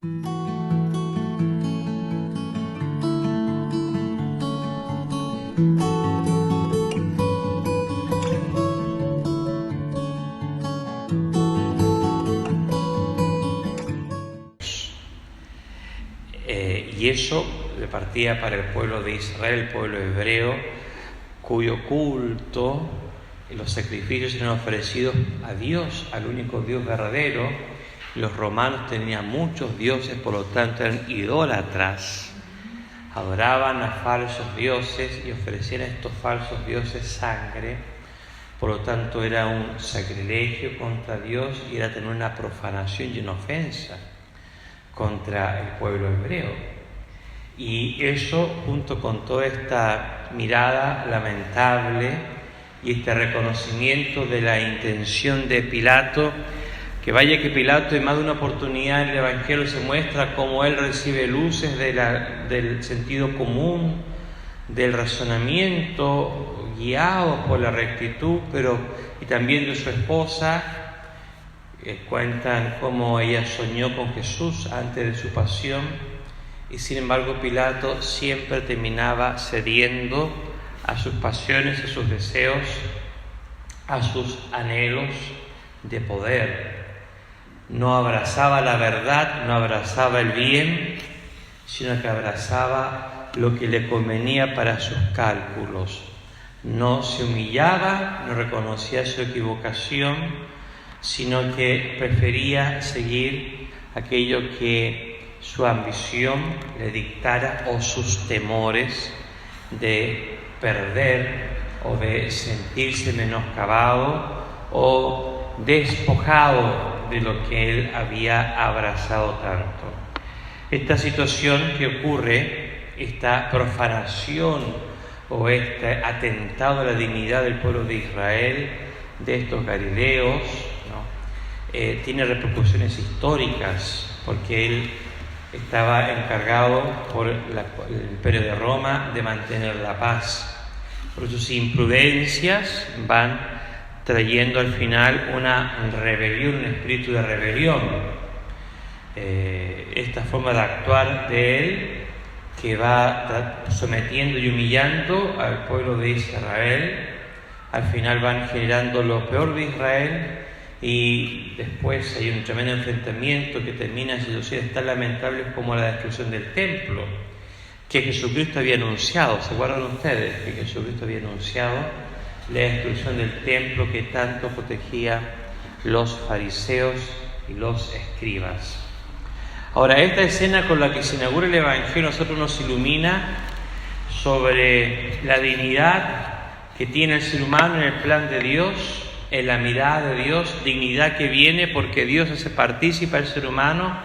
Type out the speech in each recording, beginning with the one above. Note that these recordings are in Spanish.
Y eso le partía para el pueblo de Israel, el pueblo hebreo, cuyo culto y los sacrificios eran ofrecidos a Dios, al único Dios verdadero. Los romanos tenían muchos dioses, por lo tanto eran idólatras. Adoraban a falsos dioses y ofrecían a estos falsos dioses sangre. Por lo tanto era un sacrilegio contra Dios y era tener una profanación y una ofensa contra el pueblo hebreo. Y eso, junto con toda esta mirada lamentable y este reconocimiento de la intención de Pilato, que vaya que Pilato en más de una oportunidad en el Evangelio se muestra cómo él recibe luces del sentido común, del razonamiento, guiado por la rectitud, y también de su esposa. Cuentan cómo ella soñó con Jesús antes de su pasión, y sin embargo Pilato siempre terminaba cediendo a sus pasiones, a sus deseos, a sus anhelos de poder. No abrazaba la verdad, no abrazaba el bien, sino que abrazaba lo que le convenía para sus cálculos. No se humillaba, no reconocía su equivocación, sino que prefería seguir aquello que su ambición le dictara o sus temores de perder o de sentirse menoscabado o despojado de lo que él había abrazado tanto. Esta situación que ocurre, esta profanación o este atentado a la dignidad del pueblo de Israel, de estos galileos, tiene repercusiones históricas, porque él estaba encargado por el Imperio de Roma de mantener la paz. Por sus imprudencias van trayendo al final una rebelión, un espíritu de rebelión. Esta forma de actuar de él, que va sometiendo y humillando al pueblo de Israel, al final van generando lo peor de Israel. Y después hay un tremendo enfrentamiento que termina en situaciones tan lamentables como la destrucción del templo, que Jesucristo había anunciado. ¿Se acuerdan ustedes que Jesucristo había anunciado la destrucción del templo que tanto protegía los fariseos y los escribas? Ahora, esta escena con la que se inaugura el Evangelio a nosotros nos ilumina sobre la dignidad que tiene el ser humano en el plan de Dios, en la mirada de Dios, dignidad que viene porque Dios hace partícipe al ser humano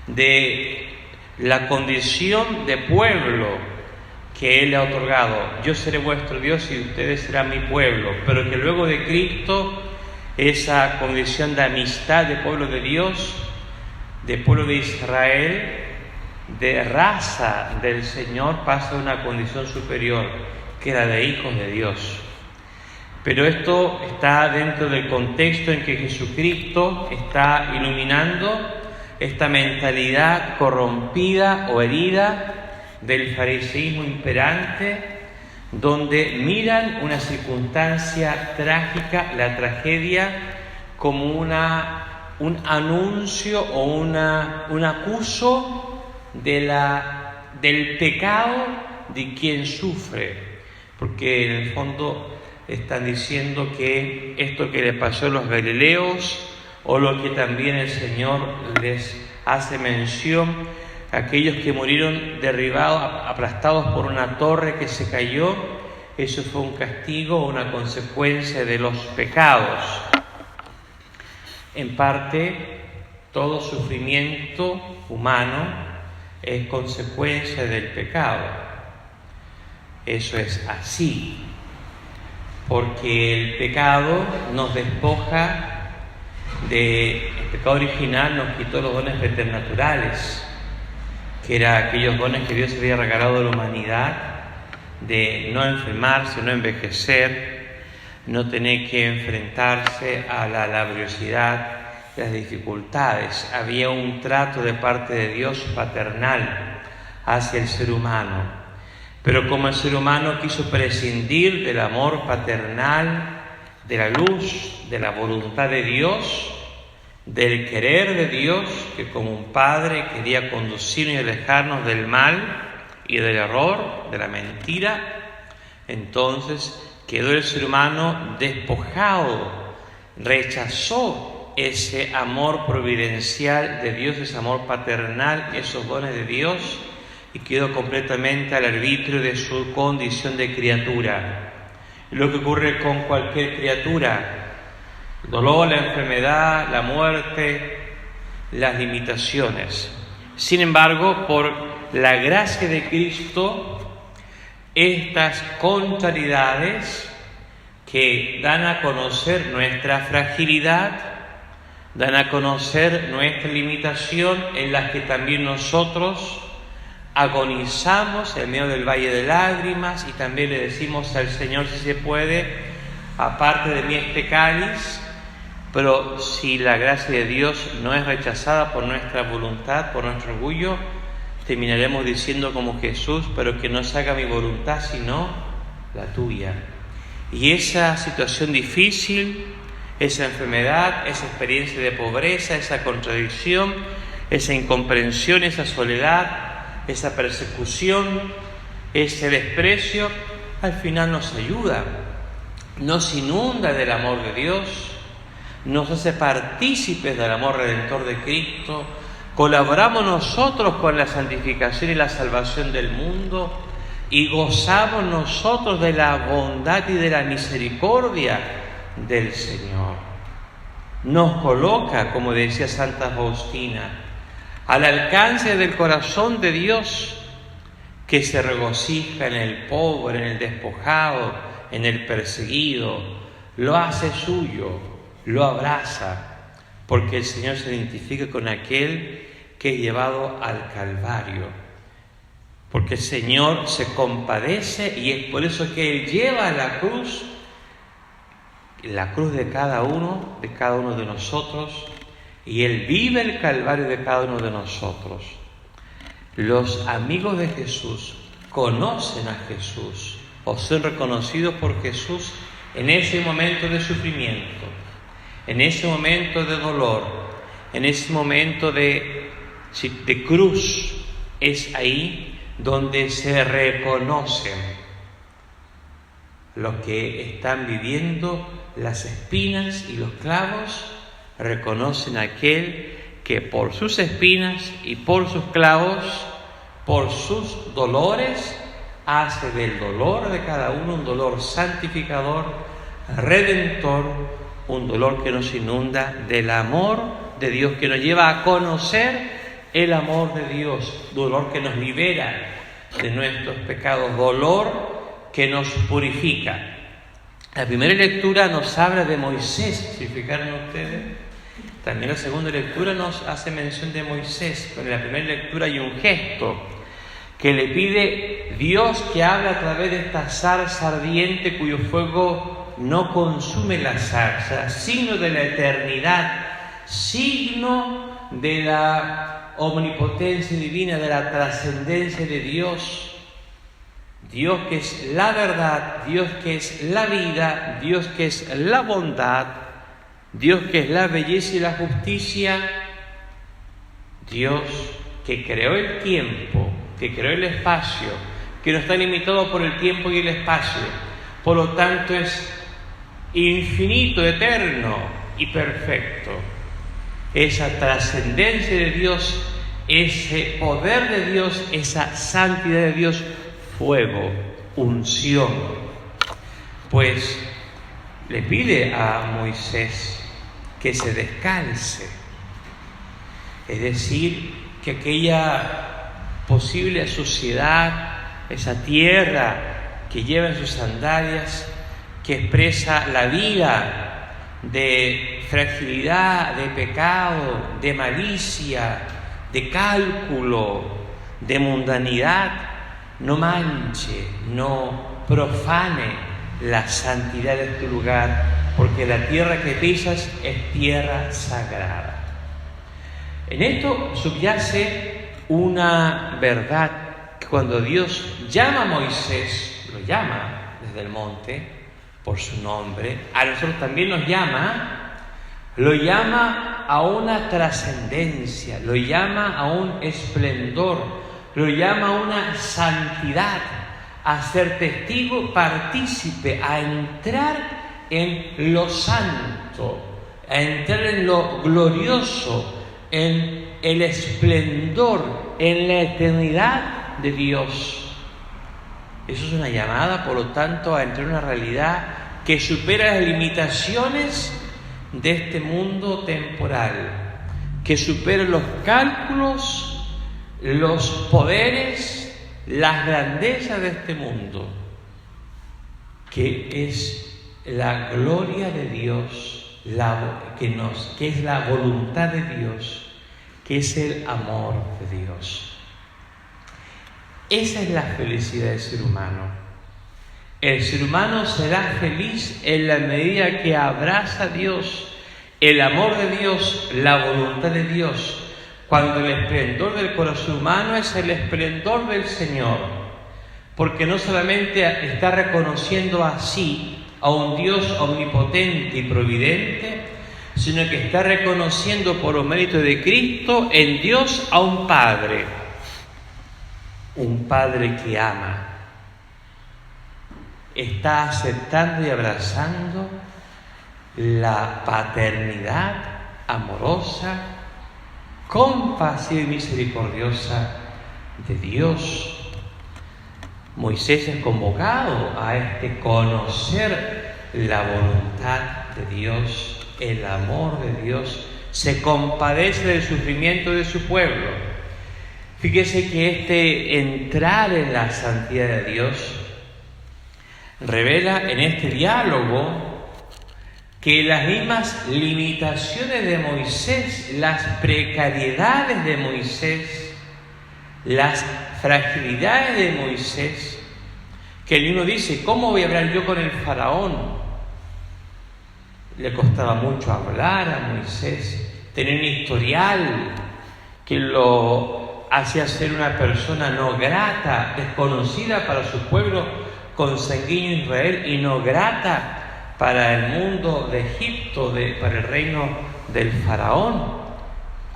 de la condición de pueblo que Él le ha otorgado. Yo seré vuestro Dios y ustedes serán mi pueblo, pero que luego de Cristo esa condición de amistad de pueblo de Dios, de pueblo de Israel, de raza del Señor, pasa a una condición superior, que era de hijos de Dios. Pero esto está dentro del contexto en que Jesucristo está iluminando esta mentalidad corrompida o herida del fariseísmo imperante, donde miran una circunstancia trágica, la tragedia, como un anuncio o un acuso del pecado de quien sufre, porque en el fondo están diciendo que esto que le pasó a los galileos, o lo que también el Señor les hace mención, aquellos que murieron derribados, aplastados por una torre que se cayó, eso fue un castigo o una consecuencia de los pecados. En parte, todo sufrimiento humano es consecuencia del pecado. Eso es así, porque el pecado nos despoja el pecado original nos quitó los dones preternaturales, que eran aquellos dones que Dios había regalado a la humanidad, de no enfermarse, no envejecer, no tener que enfrentarse a la laboriosidad las dificultades. Había un trato de parte de Dios paternal hacia el ser humano. Pero como el ser humano quiso prescindir del amor paternal, de la luz, de la voluntad de Dios, del querer de Dios, que como un padre quería conducirnos y alejarnos del mal y del error, de la mentira, entonces quedó el ser humano despojado, rechazó ese amor providencial de Dios, ese amor paternal, esos dones de Dios, y quedó completamente al arbitrio de su condición de criatura. Lo que ocurre con cualquier criatura: el dolor, la enfermedad, la muerte, las limitaciones. Sin embargo, por la gracia de Cristo, estas contrariedades que dan a conocer nuestra fragilidad, dan a conocer nuestra limitación, en las que también nosotros agonizamos en medio del valle de lágrimas, y también le decimos al Señor, si se puede, aparte de mí este cáliz. Pero si la gracia de Dios no es rechazada por nuestra voluntad, por nuestro orgullo, terminaremos diciendo como Jesús: pero que no se haga mi voluntad sino la tuya. Y esa situación difícil, esa enfermedad, esa experiencia de pobreza, esa contradicción, esa incomprensión, esa soledad, esa persecución, ese desprecio, al final nos ayuda, nos inunda del amor de Dios, nos hace partícipes del amor redentor de Cristo, colaboramos nosotros con la santificación y la salvación del mundo, y gozamos nosotros de la bondad y de la misericordia del Señor. Nos coloca, como decía Santa Faustina, al alcance del corazón de Dios, que se regocija en el pobre, en el despojado, en el perseguido, lo hace suyo, lo abraza, porque el Señor se identifica con aquel que es llevado al Calvario, porque el Señor se compadece, y es por eso que Él lleva la cruz de cada uno de nosotros, y Él vive el Calvario de cada uno de nosotros. Los amigos de Jesús conocen a Jesús o son reconocidos por Jesús en ese momento de sufrimiento, en ese momento de dolor, en ese momento de cruz. Es ahí donde se reconocen los que están viviendo las espinas y los clavos. Reconocen a aquel que por sus espinas y por sus clavos, por sus dolores, hace del dolor de cada uno un dolor santificador, redentor, un dolor que nos inunda del amor de Dios, que nos lleva a conocer el amor de Dios, dolor que nos libera de nuestros pecados, dolor que nos purifica. La primera lectura nos habla de Moisés, ¿se fijaron ustedes? También la segunda lectura nos hace mención de Moisés, pero en la primera lectura hay un gesto que le pide Dios, que habla a través de esta zarza ardiente cuyo fuego no consume la zarza, signo de la eternidad, signo de la omnipotencia divina, de la trascendencia de Dios. Dios que es la verdad, Dios que es la vida, Dios que es la bondad, Dios que es la belleza y la justicia, Dios que creó el tiempo, que creó el espacio, que no está limitado por el tiempo y el espacio, por lo tanto es infinito, eterno y perfecto. Esa trascendencia de Dios, ese poder de Dios, esa santidad de Dios, fuego, unción. Pues le pide a Moisés que se descalce, es decir, que aquella posible suciedad, esa tierra que lleva en sus sandalias, que expresa la vida de fragilidad, de pecado, de malicia, de cálculo, de mundanidad, no manche, no profane la santidad de este lugar, porque la tierra que pisas es tierra sagrada. En esto subyace una verdad, que cuando Dios llama a Moisés, lo llama desde el monte por su nombre, a nosotros también nos llama, lo llama a una trascendencia, lo llama a un esplendor, lo llama a una santidad, a ser testigo, partícipe, a entrar en lo santo, a entrar en lo glorioso, en el esplendor, en la eternidad de Dios. Eso es una llamada, por lo tanto, a entrar en una realidad que supera las limitaciones de este mundo temporal, que supera los cálculos, los poderes, las grandezas de este mundo, que es la gloria de Dios, que es la voluntad de Dios, que es el amor de Dios. Esa es la felicidad del ser humano. El ser humano será feliz en la medida que abraza a Dios, el amor de Dios, la voluntad de Dios, cuando el esplendor del corazón humano es el esplendor del Señor, porque no solamente está reconociendo así a un Dios omnipotente y providente, sino que está reconociendo por los méritos de Cristo en Dios a un Padre que ama. Está aceptando y abrazando la paternidad amorosa, compasiva y misericordiosa de Dios. Moisés es convocado a conocer la voluntad de Dios, el amor de Dios, se compadece del sufrimiento de su pueblo. Fíjese que entrar en la santidad de Dios revela en este diálogo que las mismas limitaciones de Moisés, las precariedades de Moisés, las fragilidades de Moisés, que el mismo dice, ¿cómo voy a hablar yo con el faraón? Le costaba mucho hablar a Moisés, tener un historial que lo hacía ser una persona no grata, desconocida para su pueblo consanguíneo Israel y no grata para el mundo de Egipto, para el reino del faraón.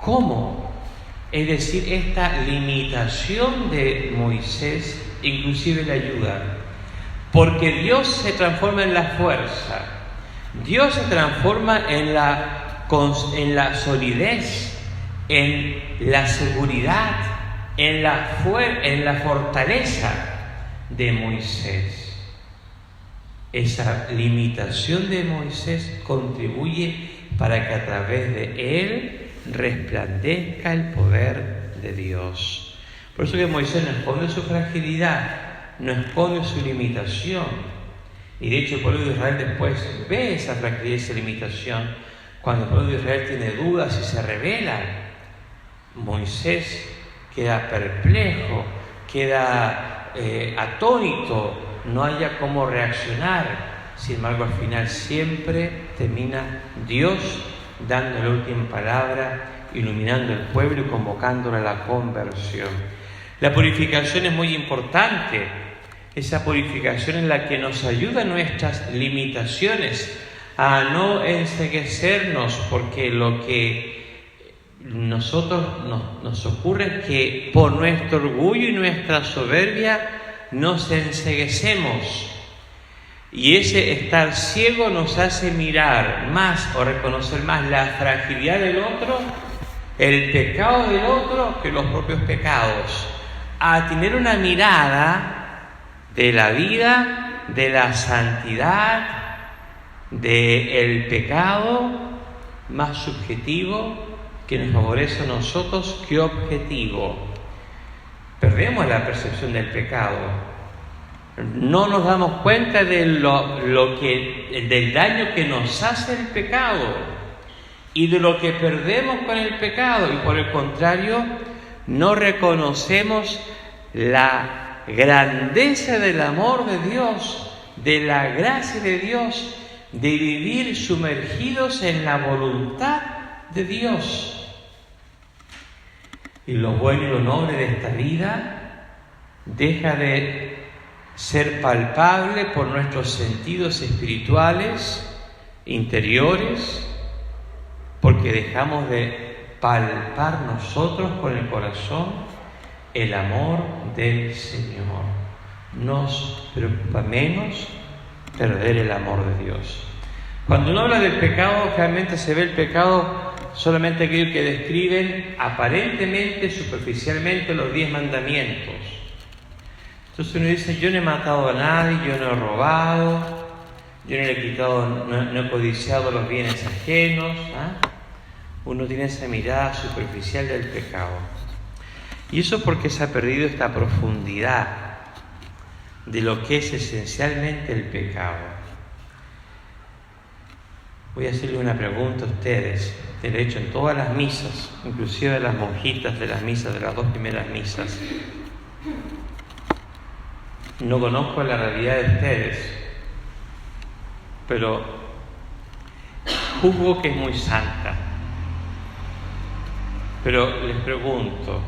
¿Cómo? Es decir, esta limitación de Moisés inclusive le ayuda, porque Dios se transforma en la fuerza, Dios se transforma en la solidez, en la seguridad, en la fortaleza de Moisés. Esa limitación de Moisés contribuye para que a través de él resplandezca el poder de Dios. Por eso que Moisés no esconde su fragilidad, no esconde su limitación. Y de hecho el pueblo de Israel después ve esa fragilidad y esa limitación. Cuando el pueblo de Israel tiene dudas y se rebela, Moisés queda perplejo, queda atónito, no haya cómo reaccionar. Sin embargo, al final siempre termina Dios dando la última palabra, iluminando el pueblo y convocándolo a la conversión. La purificación es muy importante. Esa purificación es la que nos ayuda en nuestras limitaciones a no enceguecernos, porque lo que nos ocurre es que por nuestro orgullo y nuestra soberbia nos enceguecemos. Y ese estar ciego nos hace mirar más o reconocer más la fragilidad del otro, el pecado del otro, que los propios pecados. A tener una mirada de la vida, de la santidad, del pecado más subjetivo que nos favorece a nosotros que objetivo. Perdemos la percepción del pecado. No nos damos cuenta de del daño que nos hace el pecado y de lo que perdemos con el pecado, y por el contrario no reconocemos la grandeza del amor de Dios, de la gracia de Dios de vivir sumergidos en la voluntad de Dios. Y lo bueno y lo noble de esta vida deja de ser palpable por nuestros sentidos espirituales, interiores, porque dejamos de palpar nosotros con el corazón el amor del Señor. Nos preocupa menos perder el amor de Dios. Cuando uno habla del pecado, realmente se ve el pecado solamente aquello que describen aparentemente, superficialmente, los 10 mandamientos. Entonces uno dice, yo no he matado a nadie, yo no he robado, yo no le he quitado, no he codiciado los bienes ajenos. Uno tiene esa mirada superficial del pecado. Y eso porque se ha perdido esta profundidad de lo que es esencialmente el pecado. Voy a hacerle una pregunta a ustedes. De hecho, en todas las misas, inclusive de las monjitas de las misas, de las 2 primeras misas, no conozco la realidad de ustedes, pero juzgo que es muy santa. Pero les pregunto,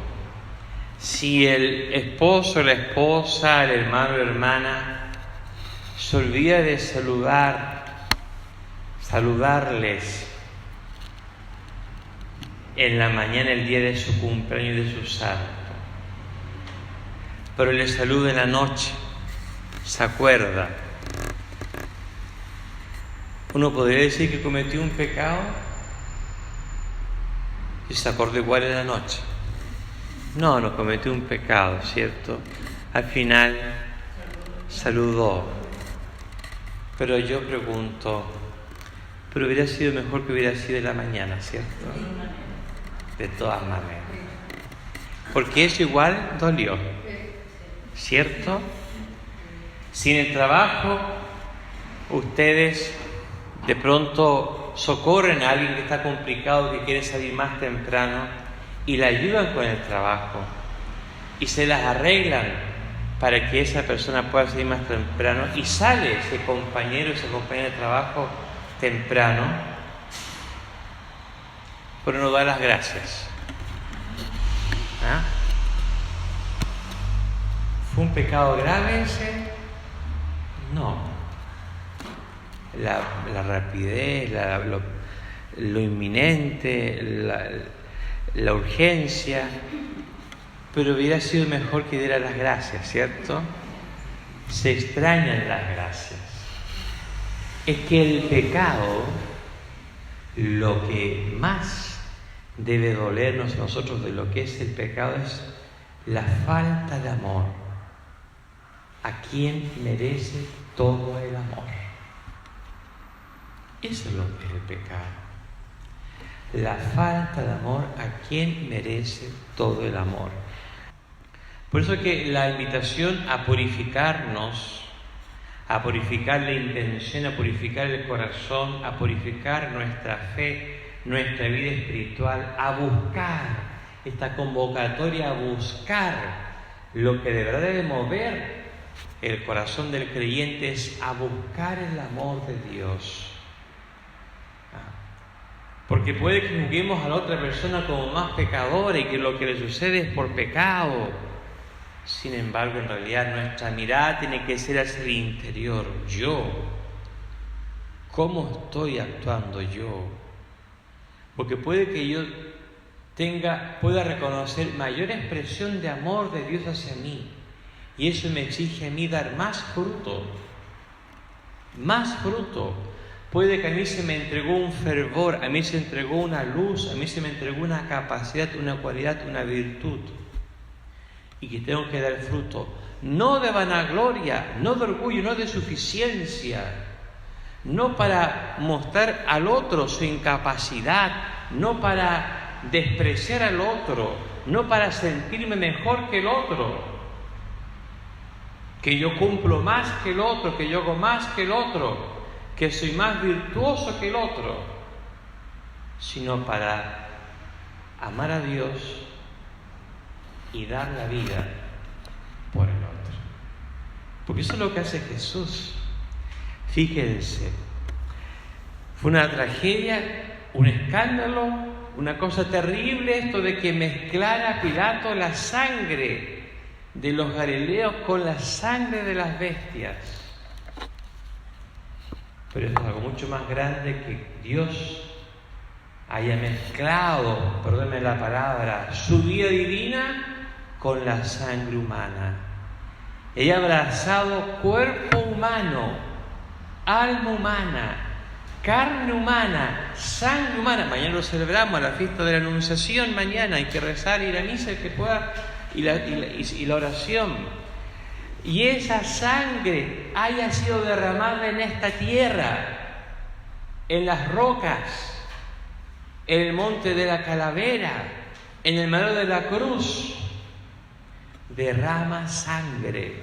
si el esposo, la esposa, el hermano o la hermana se olvida de saludarles en la mañana, el día de su cumpleaños y de su santo, pero les saluda en la noche, se acuerda, ¿uno podría decir que cometió un pecado? Y se acordó igual en la noche. No cometió un pecado, ¿cierto? Al final saludó. Pero yo pregunto, pero hubiera sido mejor que hubiera sido en la mañana, ¿cierto? De todas maneras. Porque eso igual dolió, ¿cierto? Si en el trabajo ustedes de pronto socorren a alguien que está complicado, que quiere salir más temprano, y la ayudan con el trabajo, y se las arreglan para que esa persona pueda salir más temprano, y sale ese compañero, esa compañera de trabajo temprano, pero no da las gracias. ¿Fue un pecado grave ese? No. La rapidez, lo inminente, la urgencia, pero hubiera sido mejor que diera las gracias, ¿cierto? Se extrañan las gracias. Es que el pecado, lo que más debe dolernos a nosotros de lo que es el pecado es la falta de amor. ¿A quién merece todo el amor? Eso es lo que es el pecado. La falta de amor a quien merece todo el amor. Por eso que la invitación a purificarnos, a purificar la intención, a purificar el corazón, a purificar nuestra fe, nuestra vida espiritual, a buscar, esta convocatoria a buscar lo que de verdad debe mover el corazón del creyente es a buscar el amor de Dios. Porque puede que juzguemos a la otra persona como más pecadora y que lo que le sucede es por pecado. Sin embargo, en realidad nuestra mirada tiene que ser hacia el interior. Yo, ¿cómo estoy actuando yo? Porque puede que yo pueda reconocer mayor expresión de amor de Dios hacia mí. Y eso me exige a mí dar más fruto. Más fruto. Puede que a mí se me entregó un fervor, a mí se entregó una luz, a mí se me entregó una capacidad, una cualidad, una virtud. Y que tengo que dar fruto, no de vanagloria, no de orgullo, no de suficiencia, no para mostrar al otro su incapacidad, no para despreciar al otro, no para sentirme mejor que el otro, que yo cumplo más que el otro, que yo hago más que el otro, que soy más virtuoso que el otro, sino para amar a Dios y dar la vida por el otro. Porque eso es lo que hace Jesús. Fíjense, Fue una tragedia, un escándalo, una cosa terrible esto de que mezclara Pilato la sangre de los galileos con la sangre de las bestias. Pero esto es algo mucho más grande, que Dios haya mezclado, perdónenme la palabra, su vida divina con la sangre humana. Ella ha abrazado cuerpo humano, alma humana, carne humana, sangre humana. Mañana lo celebramos, la fiesta de la Anunciación, mañana hay que rezar, ir a misa el que pueda, y la oración. Y esa sangre haya sido derramada en esta tierra, en las rocas, en el monte de la Calavera, en el madero de la cruz, derrama sangre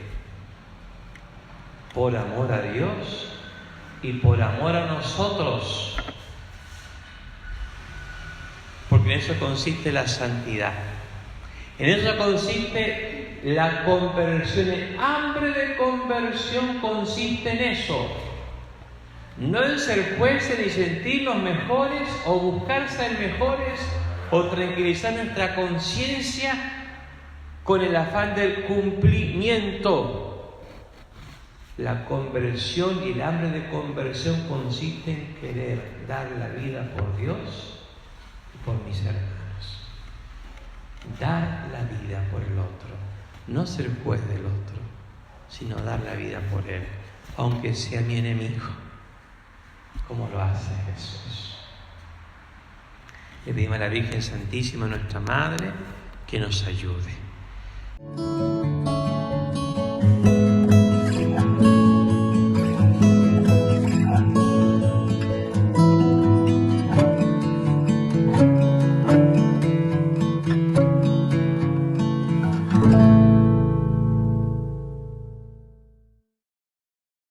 por amor a Dios y por amor a nosotros, porque en eso consiste la santidad, en eso consiste la conversión. El hambre de conversión consiste en eso, no en ser jueces ni sentirnos mejores o buscar ser mejores o tranquilizar nuestra conciencia con el afán del cumplimiento. La conversión y el hambre de conversión consiste en querer dar la vida por Dios y por mis hermanos. Dar la vida por el otro, no ser juez del otro, sino dar la vida por él, aunque sea mi enemigo, como lo hace Jesús. Le pedimos a la Virgen Santísima, nuestra Madre, que nos ayude.